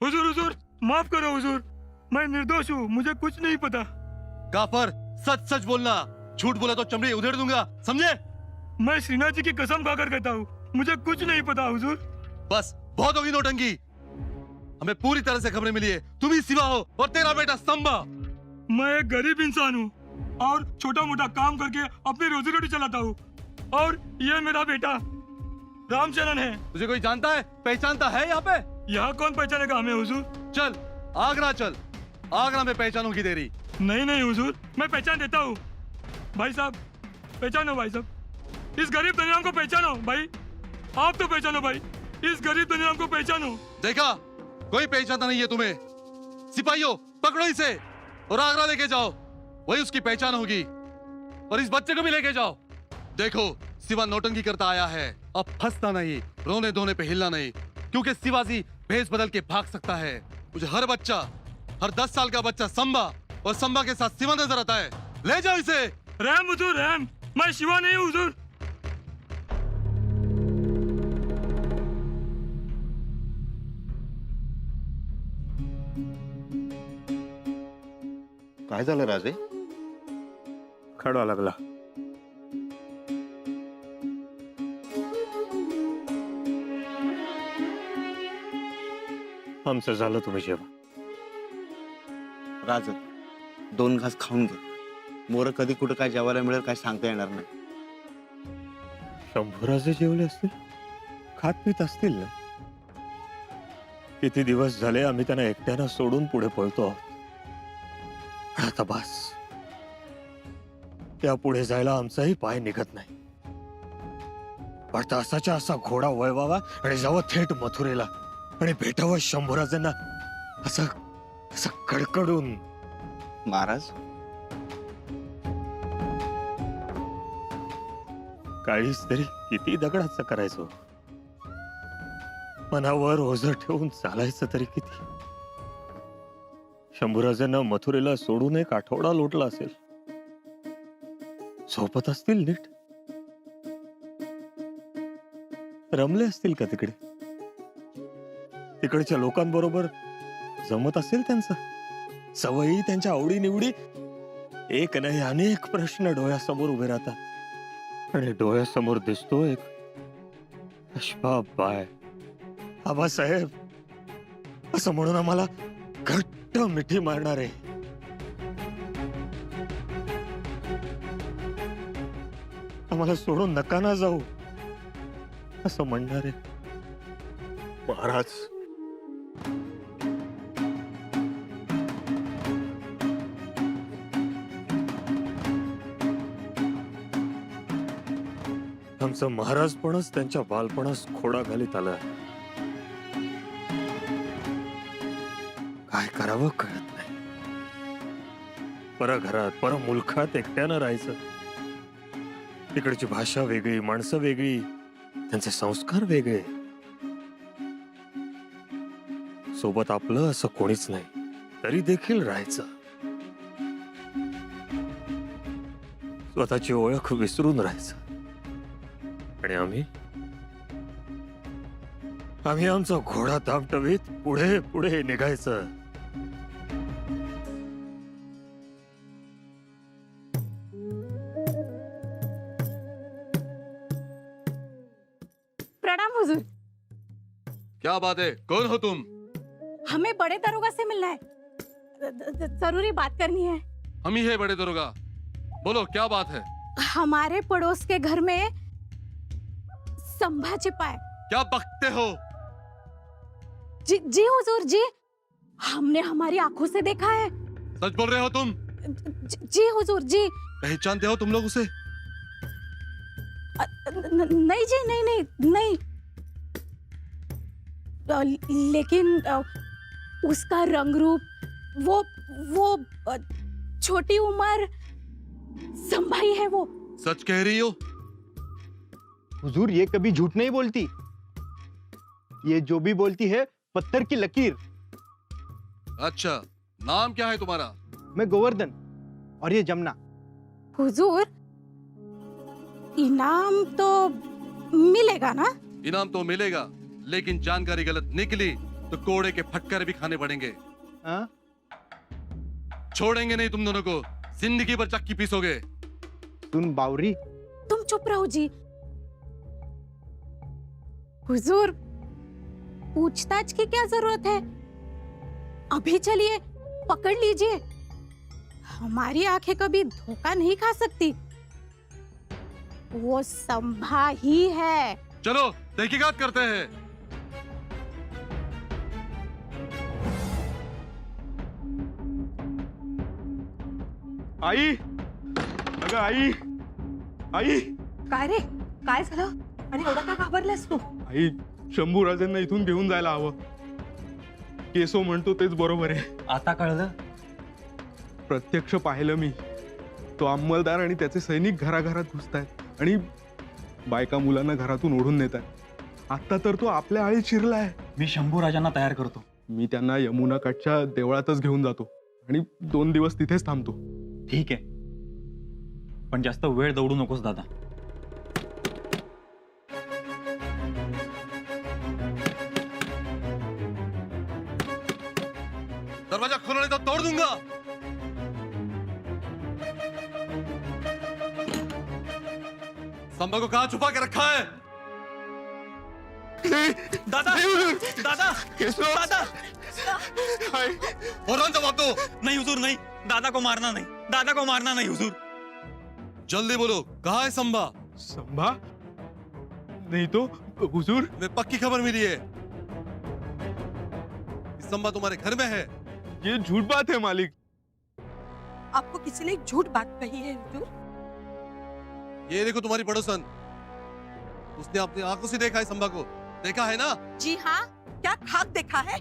हुजूर हुजूर माफ करो हुजूर, मैं निर्दोष हूँ, मुझे कुछ नहीं पता। काफर, सच सच बोलना, झूठ बोला तो चमड़ी उधेड़ दूंगा, समझे? मैं श्रीनाथ जी की कसम खाकर कहता हूँ, मुझे कुछ नहीं पता हुजूर। बस बहुत होगी नौटंकी। हमें पूरी तरह से खबरें मिली है, तुम ही सिवा हो और तेरा बेटा संबा। मैं एक गरीब इंसान हूँ और छोटा मोटा काम करके अपनी रोजी रोटी चलाता हूँ, और ये मेरा बेटा रामचरण है। तुझे कोई जानता है, पहचानता है यहाँ पे? यहाँ कौन पहचानेगा हमें हुजूर? चल आगरा चल, आगरा में पहचानूंगी तेरी। नहीं नहीं हुजूर, मैं पहचान देता हूँ। भाई साहब पहचानो, भाई साहब इस गरीब धनीराम को पहचानो। भाई आप तो पहचानो, भाई इस गरीब धनीराम को पहचानो। देखा, कोई पहचानता नहीं है तुम्हें। सिपाहियों पकड़ो इसे और आगरा लेके जाओ, वही उसकी पहचान होगी। और इस बच्चे को भी लेके जाओ। देखो सिवा नौटंकी करता आया है, अब फंसना नहीं, रोने धोने पे हिलना नहीं, क्योंकि शिवाजी भेष बदल के भाग सकता है। मुझे हर बच्चा, हर 10 साल का बच्चा संबा और संबा के साथ शिवा नजर आता है। ले जाओ इसे। रहम हुजूर रहम, मैं शिवा नहीं हूँ हुजूर। काय झालं राजे? खडा लागला. आमचं झालं, तुम्ही जेवा. राज, 2 घास खाऊन घे. मोर कधी कुठं काय जेवायला मिळेल काय सांगता येणार नाही. शंभूराजे जेवले असतील, खात पीत असतील ना. किती दिवस झाले आम्ही त्यांना एकट्यानं सोडून पुढे पळतो आहोत. आता बस, त्या पुढे जायला आमचाही पाय निघत नाही. वाटतं असाच्या असा घोडा वळवावा आणि जावं थेट मथुरेला आणि भेटावं शंभूराजांना असं असं कडकडून. महाराज, काळीच तरी किती दगडाचं करायचो. मनावर ओझं ठेवून चालायचं तरी किती. शंभूराजांना मथुरेला सोडून 1 आठवडा लोटला असेल. झोपत असतील नीट, रमले असतील का तिकडे. तिकडच्या लोकांबरोबर जमत असेल त्यांचं, सवयी, त्यांच्या आवडी निवडी. एक नाही अनेक प्रश्न डोळ्यासमोर उभे राहतात आणि डोळ्यासमोर दिसतो एक अश्वा बाय. आबासाहेब असं म्हणून आम्हाला घट्ट मिठी मारणार आहे. आम्हाला सोडून नका ना जाऊ असं म्हणणार आहे. महाराज, आमचं महाराजपणच त्यांच्या बालपणास खोडा घालीत आलं. काय करावं कळत नाही. परघरात, परमुलखात एकट्यानं राहायचं. तिकडची भाषा वेगळी, माणसं वेगळी, त्यांचे संस्कार वेगळे. सोबत आपलं असं कोणीच नाही, तरी देखील राहायचं. स्वतःची ओळख विसरून राहायचं. आणि आम्ही आमचा घोडा दामटवीत पुढे पुढे निघायचं. प्रणाम हुजूर। क्या बात है, कौन हो तुम? हमें बड़े दरोगा से मिलना है, जरूरी बात करनी है। हम ही है बड़े दरोगा, बोलो क्या बात है? हमारे पड़ोस के घर में संभा छिपा है। क्या बकते हो? जी हुजूर जी, हमने हमारी आंखों से देखा है। सच बोल रहे हो तुम? जी हुजूर जी। पहचानते हो तुम लोग उसे? नहीं जी, नहीं नहीं नहीं। लेकिन उसका रंग रूप, वो छोटी उम्र, संभा ही है वो। सच कह रही हो? हुजूर, ये कभी झूठ नहीं बोलती। ये जो भी बोलती है पत्थर की लकीर। अच्छा, नाम क्या है तुम्हारा? मैं गोवर्धन और ये जमुना। हुजूर, इनाम तो मिलेगा ना? इनाम तो मिलेगा, लेकिन जानकारी गलत निकली तो कोड़े के फटकर भी खाने पड़ेंगे। हाँ? छोड़ेंगे नहीं तुम दोनों को, जिंदगी भर चक्की पीसोगे। सुन बावरी, तुम चुप रहो जी। हुजूर, पूछताछ की क्या जरूरत है? अभी चलिए, पकड़ लीजिए। हमारी आंखें कभी धोखा नहीं खा सकती। वो संभा ही है। चलो तहकीकात करते हैं। आई, अगं आई, आई, काय रे, काय झालं? आणि एवढा का घाबरलास तू? आई, शंभूराजांना इथून घेऊन जायला हवं. केसो म्हणतो तेच बरोबर आहे. आता कळलं? प्रत्यक्ष पाहिलं मी. तो अंमलदार आणि त्याचे सैनिक घराघरात घुसतायत आणि बायका मुलांना घरातून ओढून नेतायत. आता तर तो आपल्या आळीत शिरलाय. मी शंभू राजांना तयार करतो. मी त्यांना यमुना काठच्या देवळातच घेऊन जातो आणि 2 दिवस तिथेच थांबतो. ठीक आहे, पण जास्त वेळ दौडू नकोस दादा. दरवाजा खोलो नहीं तो तोड़ दूंगा। संभा को कहां छुपा के रखा है? दादा, दादा, दादा, फौरन जवाब दो। नहीं हुजूर, नहीं, दादा को मारना नहीं, दादा को मारना नहीं हुजूर. जल्दी बोलो, कहां है संभा? संभा नहीं तो हुजूर. हमें पक्की खबर मिली है कि संभा तुम्हारे घर में है। ये झूठ बात है मालिक. आपको किसी ने झूठ बात कही है हुजूर? ये देखो तुम्हारी पड़ोसन, उसने अपनी आंखों से देखा है संभा को। देखा है ना? जी हाँ, क्या खाक देखा है?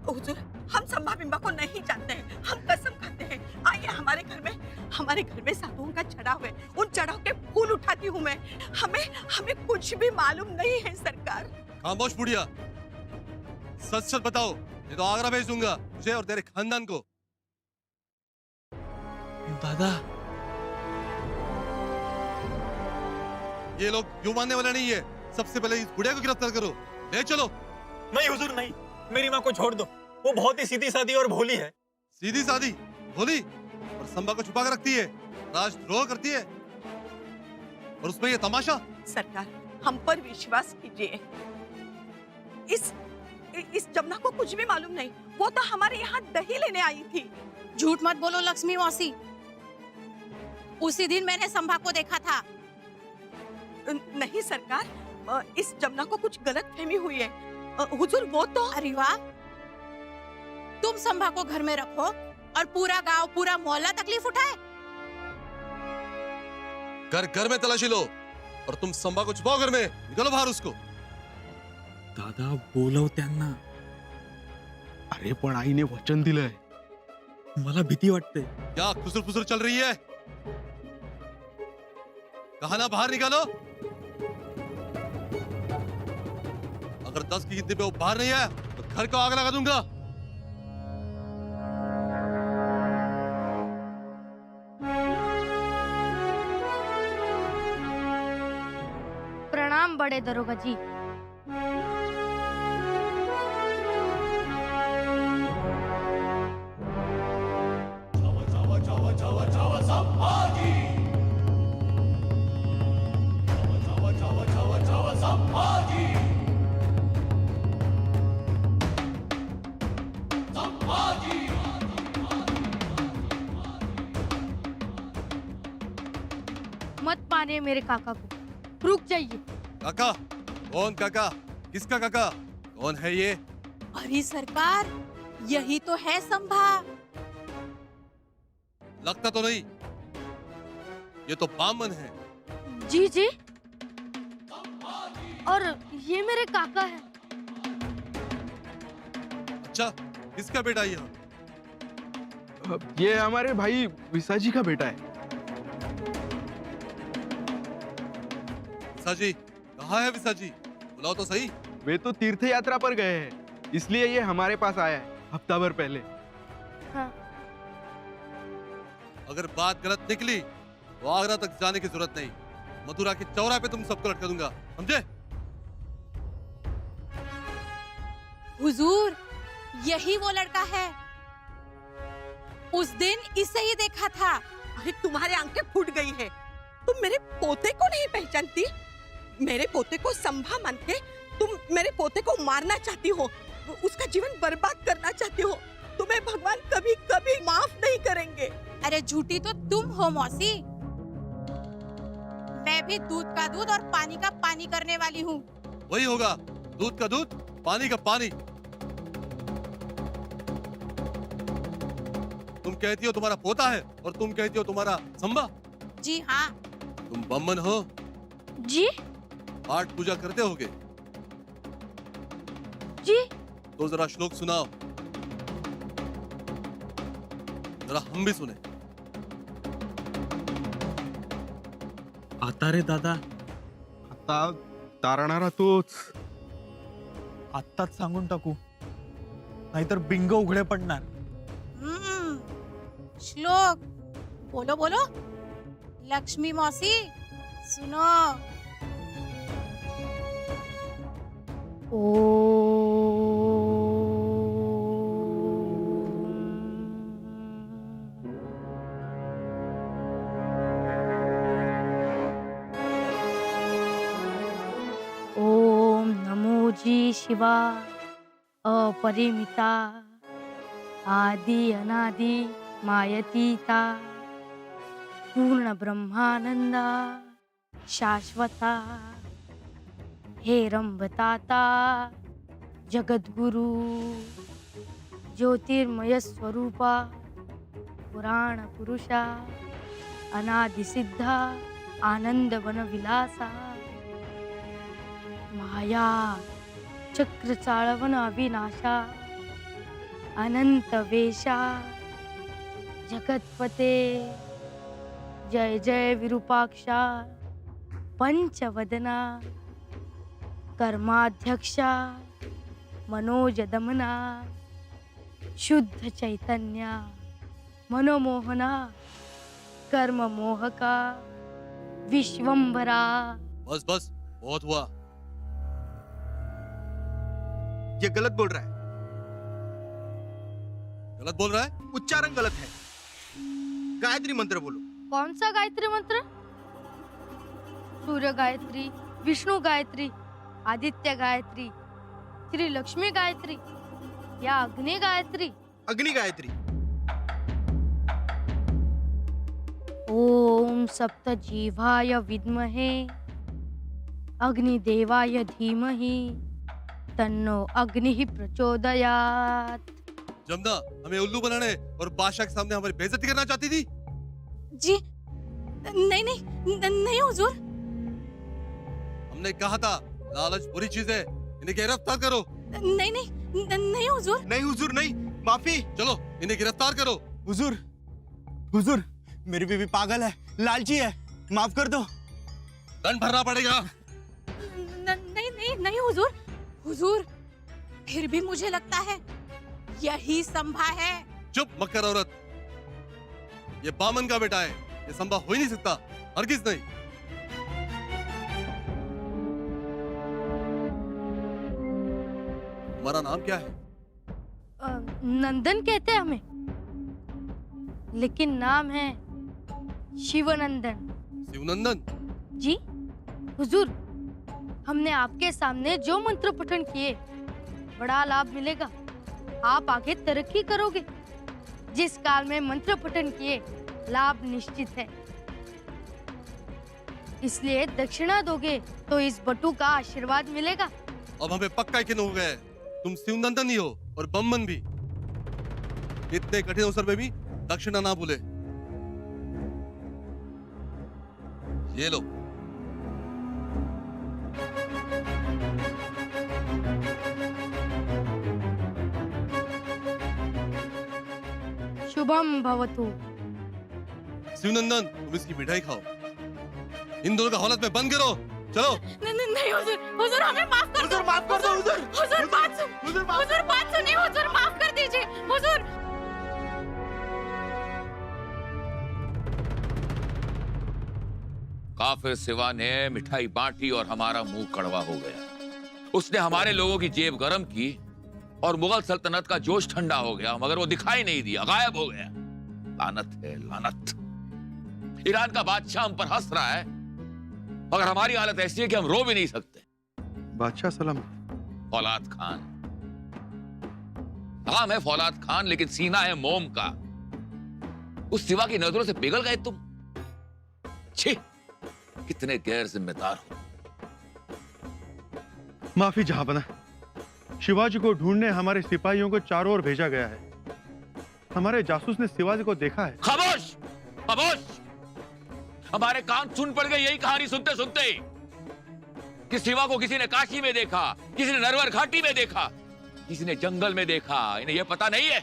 हुजूर, हम संभा बिंबा को नहीं जानते हैं, हम कसम खाते हैं। आइए हमारे घर में साधुओं का चढ़ाव है, उन चढ़ाव के फूल उठाती हूँ मैं। हमें कुछ भी मालूम नहीं है सरकार। खामोश बुढ़िया, सच सच बताओ, ये तो आगरा भेज दूंगा तुझे और तेरे खानदान को। दादा, ये लोग यूं मानने वाला नहीं है। सबसे पहले इस बुढ़िया को गिरफ्तार करो, ले चलो। नहीं हुजूर, नहीं, मेरी माँ को छोड़ दो. वो बहुत ही सीधी सादी और भोली है. सीधी सादी भोली और संभा को छुपा कर रखती है, राजद्रोह करती है, और उसमें ये तमाशा। सरकार, हम पर विश्वास कीजिए। इस जमुना को कुछ भी मालूम नहीं। वो तो हमारे यहाँ दही लेने आई थी। झूठ मत बोलो लक्ष्मी मौसी। उसी दिन मैंने संभा को देखा था। नहीं सरकार, इस जमुना को कुछ गलत फहमी हुई है। हुजूर, वो तो। अरे वाह, तुम संभा को घर में रखो और पूरा गांव, पूरा मोहल्ला तकलीफ उठाए। घर घर में तलाशी लो और तुम संभा को छुपाओ घर में। निकलो बाहर उसको। दादा, बोलव त्यांना. अरे पण आईने वचन दिलंय. मला भीती वाटते. क्या खुसर फुसर चल रही है? कहा ना बाहर निकालो। अगर 10 की गिनती पे वो बाहर नहीं आया तो घर को आग लगा दूंगा। प्रणाम बड़े दरोगा जी. मत मानिए मेरे काका को, रुक जाइए. काका? कौन काका? किसका काका? कौन है ये? अरे सरकार, यही तो है संभा। लगता तो नहीं, ये तो बामन है। जी जी, और ये मेरे काका है. अच्छा, किसका बेटा ये? ये हमारे भाई विसाजी का बेटा है. विसाजी? कहाँ है विसाजी? बुलाओ तो सही। वे तो तीर्थ यात्रा पर गए हैं, इसलिए ये हमारे पास आया है हफ्ता भर पहले. हाँ. अगर बात गलत निकली तो आगरा तक जाने की जरूरत नहीं, मथुरा के चौराहे पे तुम सबको लटका दूंगा, समझे? हुजूर, यही वो लड़का है। उस दिन इसे ही देखा था। अरे तुम्हारे आंखें फूट गई है। तुम मेरे पोते को नहीं पहचानती? मेरे पोते को संभा मान के तुम मेरे पोते को मारना चाहती हो, उसका जीवन बर्बाद करना चाहती हो। तुम्हें भगवान कभी कभी माफ नहीं करेंगे। अरे झूठी तो तुम हो मौसी। मैं भी दूध का दूध और पानी का पानी करने वाली हूँ। वही होगा, दूध का दूध, पानी का पानी। तुम कहती हो तुम्हारा पोता है और तुम कहती हो तुम्हारा संभा। जी हाँ। तुम ब्राह्मण हो, जी पाठ पूजा करते होगे, जी तो जरा श्लोक सुनाओ, जरा हम भी सुने। आता रे दादा, आता तारणारा तोच. आत्ताच सांगून टाकू, नाहीतर बिंग उघडे पडणार. श्लोक बोलो बोलो। लक्ष्मी मौसी सुनो। ओम नमो जी शिवा अपरिमिता आदि अनादि मायतीता पूर्ण ब्रह्मानंदा शाश्वता हेरंबताता जगद्गुरु ज्योतिर्मय स्वरूपा पुराण पुरुषा अनादि सिद्धा आनंद वन विलासा माया चक्र चाळवन अविनाशा अनंत वेशा जगतपते जय जय विरूपाक्षा पंचवदना कर्माध्यक्षा मनोज दमना शुद्ध चैतन्य मनोमोहना कर्म मोहका विश्वंभरा. बस बस, बहुत हुआ. ये गलत बोल रहा है. गलत बोल रहा है? उच्चारण गलत है. गायत्री मंत्र बोलो. कौन सा गायत्री मंत्र? सूर्य गायत्री, विष्णु गायत्री, आदित्य गायत्री, श्री लक्ष्मी गायत्री या अग्नि गायत्री? अग्नि गायत्री. ओम सप्तजीवाय विद्महे अग्निदेवाय धीमहि तन्नो अग्निः प्रचोदयात्. जमुना, हमें उल्लू बनाने और बादशाह के सामने हमारी बेइज्जती करना चाहती थी? जी नहीं नहीं नहीं हुजूर. हमने कहा था लालच बुरी चीज है, इन्हें गिरफ्तार करो. नहीं नहीं नहीं हुजूर. नहीं हुजूर नहीं, माफी. चलो इन्हें गिरफ्तार करो. हुजूर, हुजूर, मेरी बीवी पागल है, लालची है, माफ कर दो. दंड भरना पड़ेगा. नहीं नहीं नहीं हुजूर. हुजूर, फिर भी मुझे लगता है यही संभा है. चुप मक्कर औरत, ये बामन का बेटा है, ये संभव हो ही नहीं सकता, हरगिज नहीं. तुम्हारा नाम क्या है? नंदन कहते हैं हमें, लेकिन नाम है शिवनंदन. शिवनंदन? जी हुजूर, हमने आपके सामने जो मंत्र पठन किए, बड़ा लाभ मिलेगा. आप आगे तरक्की करोगे. जिस काल में मंत्र पठन किए, लाभ निश्चित है. इसलिए दक्षिणा दोगे तो इस बटू का आशीर्वाद मिलेगा. अब हमें पक्का यकीन हो गया है, तुम शिवनंदन ही हो और बम्मन भी. इतने कठिन अवसर में भी दक्षिणा ना भूले. ये लो. शुभम भवतु. शिवनंदन, तुम इसकी मिठाई खाओ. इन दोनों का हौलत में बंद करो. चलो. नहीं हुजूर. हुजूर हमें माफ कर दो. हुजूर माफ कर दो. हुजूर हुजूर बात सुन. हुजूर माफ. हुजूर बात सुनिए. हुजूर माफ कर दीजिए. हुजूर. काफिर सिवा ने मिठाई बांटी और हमारा मुंह कड़वा हो गया. उसने हमारे लोगों की जेब गरम की और मुगल सल्तनत का जोश ठंडा हो गया, मगर वो दिखाई नहीं दिया, गायब हो गया। लानत है, लानत। ईरान का बादशाह हम पर हंस रहा है, मगर हमारी हालत ऐसी है कि हम रो भी नहीं सकते। बादशाह सलामत। फौलाद खान, नाम है फौलाद खान, लेकिन सीना है मोम का। उस सिवा की नजरों से पिघल गए तुम। छी, कितने गैर जिम्मेदार हो। माफी जहांपना, शिवाजी को ढूंढने हमारे सिपाहियों को चारों ओर भेजा गया है। हमारे जासूस ने शिवाजी को देखा है। खामोश, खामोश। हमारे कान सुन पड़ गए यही कहानी सुनते सुनते कि शिवा को किसी ने काशी में देखा, किसी ने नरवर घाटी में देखा, किसी ने जंगल में देखा। इन्हें यह पता नहीं है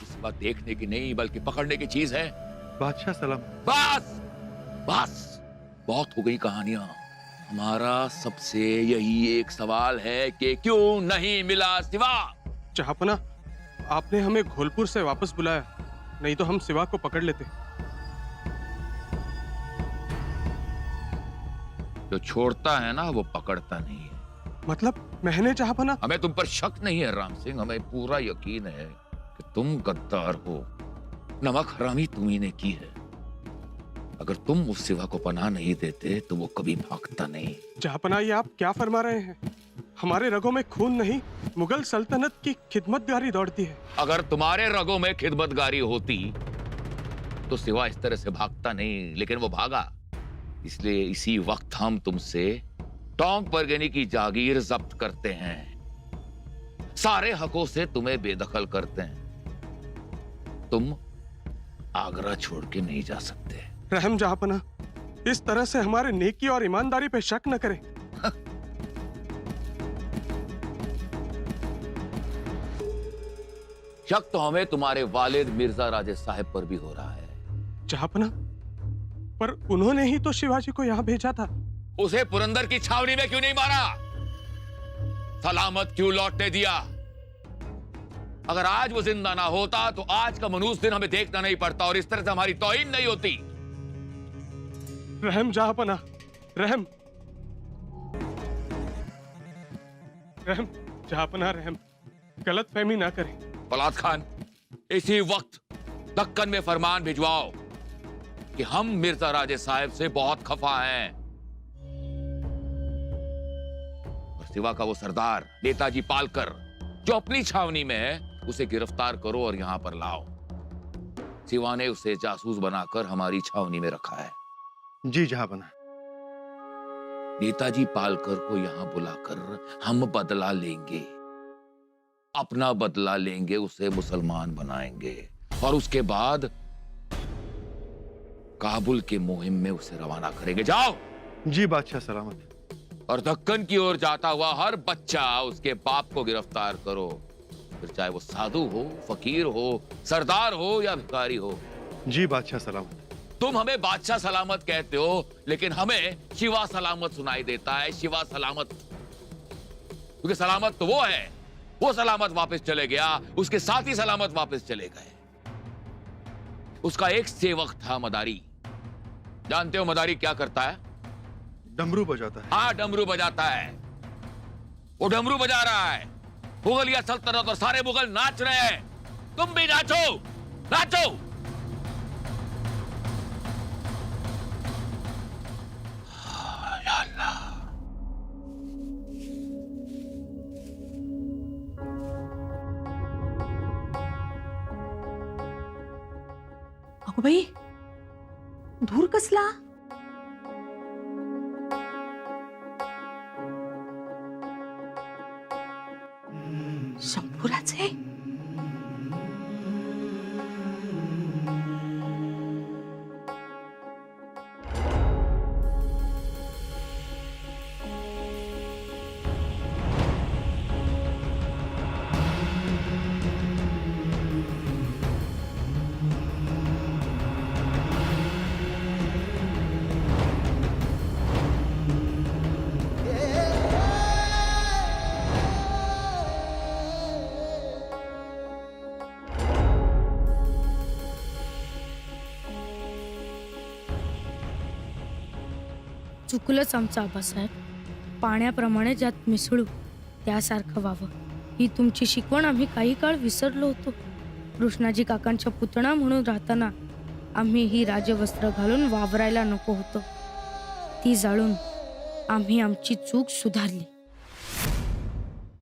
इस बात देखने की नहीं बल्कि पकड़ने की चीज है। बादशाह सलाम। बस बस, बहुत हो गई कहानियां। हमारा सबसे यही एक सवाल है कि क्यों नहीं मिला शिवा? जहांपना, आपने हमें घोलपुर से वापस बुलाया, नहीं तो हम शिवा को पकड़ लेते। जो छोड़ता है ना वो पकड़ता नहीं है। मतलब मैंने जहांपना? हमें तुम पर शक नहीं है राम सिंह, हमें पूरा यकीन है कि तुम गद्दार हो। नमक हरामी तुम्ही ने की है। अगर तुम उस सिवा को पनाह नहीं देते तो वो कभी भागता नहीं। जहांपना, ये आप क्या फरमा रहे हैं? हमारे रगों में खून नहीं, मुगल सल्तनत की खिदमतगारी दौड़ती है। अगर तुम्हारे रगों में खिदमतगारी होती तो सिवा इस तरह से भागता नहीं, लेकिन वो भागा। इसलिए इसी वक्त हम तुमसे टोंक परगनी की जागीर जब्त करते हैं, सारे हकों से तुम्हें बेदखल करते हैं। तुम आगरा छोड़ के नहीं जा सकते। रहम जहांपना, इस तरह से हमारे नेकी और ईमानदारी पे शक न करें। शक तो हमें तुम्हारे वालिद मिर्जा राजे साहब पर भी हो रहा है। जहांपना, पर उन्होंने ही तो शिवाजी को यहाँ भेजा था। उसे पुरंदर की छावनी में क्यों नहीं मारा? सलामत क्यों लौटने दिया? अगर आज वो जिंदा ना होता तो आज का मनूस दिन हमें देखना नहीं पड़ता और इस तरह से हमारी तौहीन नहीं होती। रहम जहांपना, रहम। रहम जहांपना, रहम। गलत फहमी ना करें। फौलाद खान, इसी वक्त दक्कन में फरमान भिजवाओ कि हम मिर्जा राजे साहब से बहुत खफा हैं। और सिवा का वो सरदार नेताजी पालकर जो अपनी छावनी में है, उसे गिरफ्तार करो और यहां पर लाओ। सिवा ने उसे जासूस बनाकर हमारी छावनी में रखा है। जी जहांपना। नेताजी पालकर को यहां बुलाकर हम बदला लेंगे, अपना बदला लेंगे, उसे मुसलमान बनाएंगे और उसके बाद काबुल के मुहिम में उसे रवाना करेंगे। जाओ। जी बादशाह सलामत। और दक्कन की ओर जाता हुआ हर बच्चा उसके बाप को गिरफ्तार करो, फिर चाहे वो साधु हो, फकीर हो, सरदार हो या भिखारी हो। जी बादशाह सलामत। तुम हमें बादशाह सलामत कहते हो, लेकिन हमें शिवा सलामत सुनाई देता है। शिवा सलामत, क्योंकि सलामत तो वो है, वो सलामत वापस चले गया, उसके साथी सलामत वापस चले गए। उसका एक सेवक था मदारी। जानते हो मदारी क्या करता है? डमरू बजाता है। हाँ, डमरू बजाता है। वो डमरू बजा रहा है। मुगलिया सल्तनत और सारे मुगल नाच रहे हैं। तुम भी नाचो, नाचो। या अल्लाह। अगो बाई, धूर कसला? शंभूराचे? चुकलंच आमचं आबासाहेब. पाण्याप्रमाणे ज्यात मिसळू त्यासारखं व्हावं. ही तुमची शिकवण आम्ही काही काळ विसरलो होतो. कृष्णाजी काकांच्या पुतणा म्हणून राहताना आम्ही ही राजवस्त्र घालून वावरायला नको होतं. ती जाळून आम्ही आमची चूक सुधारली.